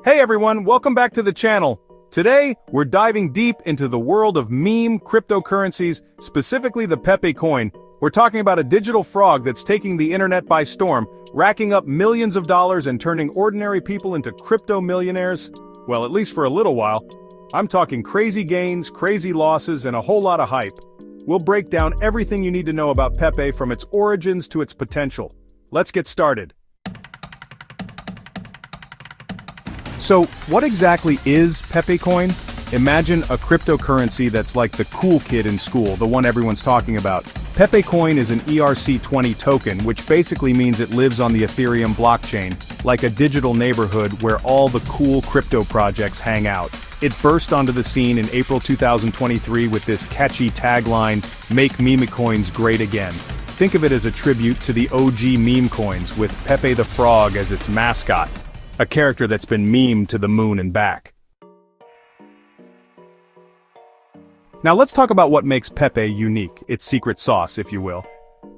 Hey everyone, welcome back to the channel. Today, we're diving deep into the world of meme cryptocurrencies, specifically the PEPE Coin. We're talking about a digital frog that's taking the internet by storm, racking up millions of dollars and turning ordinary people into crypto millionaires. Well, at least for a little while. I'm talking crazy gains, crazy losses, and a whole lot of hype. We'll break down everything you need to know about PEPE from its origins to its potential. Let's get started. So, what exactly is PEPE Coin? Imagine a cryptocurrency that's like the cool kid in school, the one everyone's talking about. PEPE Coin is an ERC20 token, which basically means it lives on the Ethereum blockchain, like a digital neighborhood where all the cool crypto projects hang out. It burst onto the scene in April 2023 with this catchy tagline, "Make meme coins great again." Think of it as a tribute to the OG meme coins, with Pepe the Frog as its mascot. A character that's been memed to the moon and back. Now let's talk about what makes PEPE unique, its secret sauce, if you will.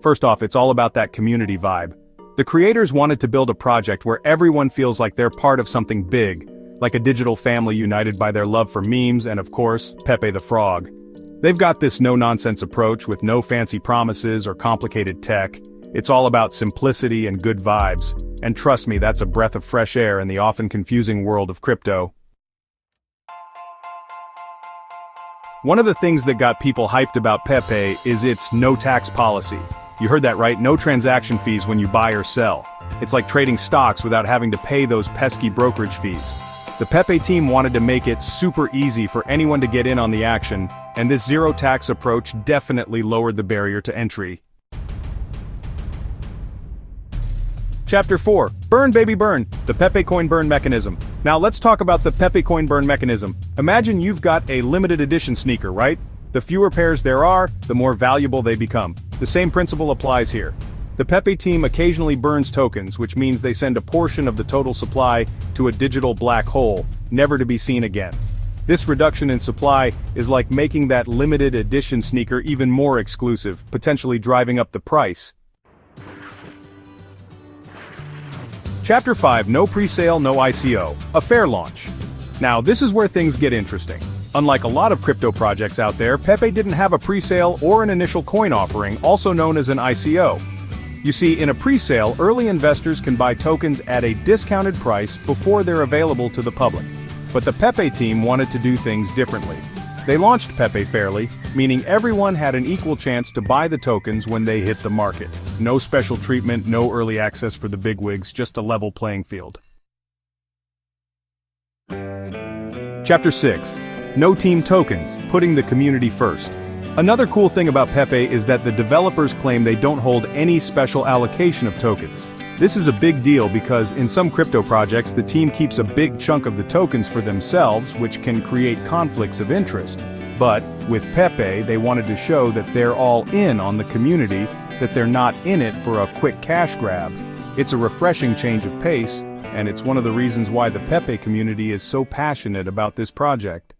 First off, it's all about that community vibe. The creators wanted to build a project where everyone feels like they're part of something big, like a digital family united by their love for memes and, of course, Pepe the Frog. They've got this no-nonsense approach with no fancy promises or complicated tech. It's all about simplicity and good vibes. And trust me, that's a breath of fresh air in the often confusing world of crypto. One of the things that got people hyped about PEPE is its no-tax policy. You heard that right, no transaction fees when you buy or sell. It's like trading stocks without having to pay those pesky brokerage fees. The PEPE team wanted to make it super easy for anyone to get in on the action, and this zero-tax approach definitely lowered the barrier to entry. Chapter 4. Burn Baby Burn, the PEPE Coin Burn Mechanism. Now let's talk about the PEPE Coin Burn Mechanism. Imagine you've got a limited edition sneaker, right? The fewer pairs there are, the more valuable they become. The same principle applies here. The PEPE team occasionally burns tokens, which means they send a portion of the total supply to a digital black hole, never to be seen again. This reduction in supply is like making that limited edition sneaker even more exclusive, potentially driving up the price. Chapter 5. No Presale, No ICO. A fair launch. Now, this is where things get interesting. Unlike a lot of crypto projects out there, PEPE didn't have a presale or an initial coin offering, also known as an ICO. You see, in a presale, early investors can buy tokens at a discounted price before they're available to the public. But the PEPE team wanted to do things differently. They launched PEPE fairly, meaning everyone had an equal chance to buy the tokens when they hit the market. No special treatment, no early access for the bigwigs, just a level playing field. Chapter 6. No team tokens, putting the community first. Another cool thing about PEPE is that the developers claim they don't hold any special allocation of tokens. This is a big deal because in some crypto projects the team keeps a big chunk of the tokens for themselves, which can create conflicts of interest. But, with PEPE, they wanted to show that they're all in on the community, that they're not in it for a quick cash grab. It's a refreshing change of pace, and it's one of the reasons why the PEPE community is so passionate about this project.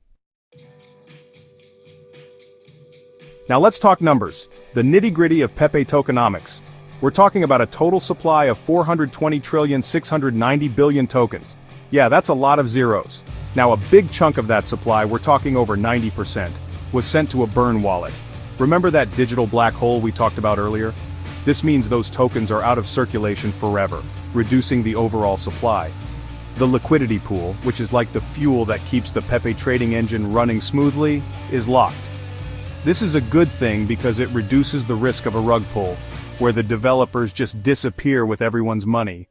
Now let's talk numbers, the nitty-gritty of PEPE Tokenomics. We're talking about a total supply of 420,690 billion tokens. Yeah, that's a lot of zeros. Now a big chunk of that supply, we're talking over 90%, was sent to a burn wallet. Remember that digital black hole we talked about earlier? This means those tokens are out of circulation forever, reducing the overall supply. The liquidity pool, which is like the fuel that keeps the PEPE trading engine running smoothly, is locked. This is a good thing because it reduces the risk of a rug pull, where the developers just disappear with everyone's money.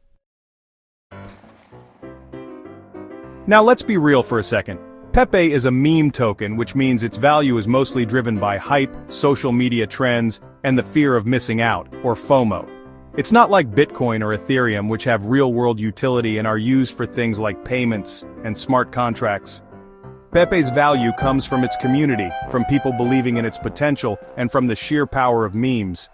Now let's be real for a second. PEPE is a meme token, which means its value is mostly driven by hype, social media trends, and the fear of missing out, or FOMO. It's not like Bitcoin or Ethereum, which have real-world utility and are used for things like payments and smart contracts. PEPE's value comes from its community, from people believing in its potential, and from the sheer power of memes.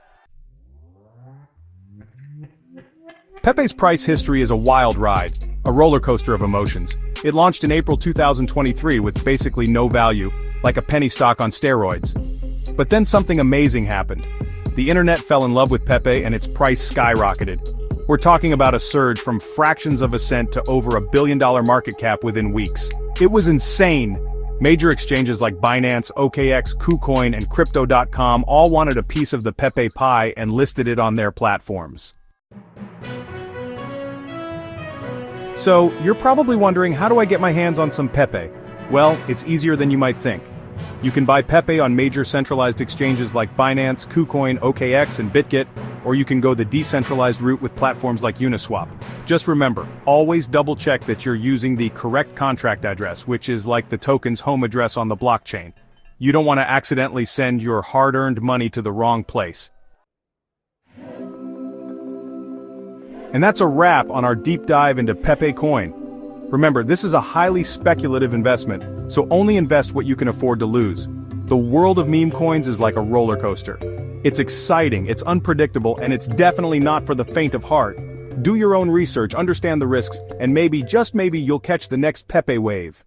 PEPE's price history is a wild ride, a roller coaster of emotions. It launched in April 2023 with basically no value, like a penny stock on steroids. But then something amazing happened. The internet fell in love with PEPE and its price skyrocketed. We're talking about a surge from fractions of a cent to over $1 billion market cap within weeks. It was insane. Major exchanges like Binance, OKX, KuCoin, and Crypto.com all wanted a piece of the Pepe pie and listed it on their platforms. So, you're probably wondering, how do I get my hands on some Pepe? Well, it's easier than you might think. You can buy Pepe on major centralized exchanges like Binance, KuCoin, OKX, and BitGet, or you can go the decentralized route with platforms like Uniswap. Just remember, always double-check that you're using the correct contract address, which is like the token's home address on the blockchain. You don't want to accidentally send your hard-earned money to the wrong place. And that's a wrap on our deep dive into PEPE Coin. Remember, this is a highly speculative investment, so only invest what you can afford to lose. The world of meme coins is like a roller coaster. It's exciting, it's unpredictable, and it's definitely not for the faint of heart. Do your own research, understand the risks, and maybe, just maybe, you'll catch the next Pepe wave.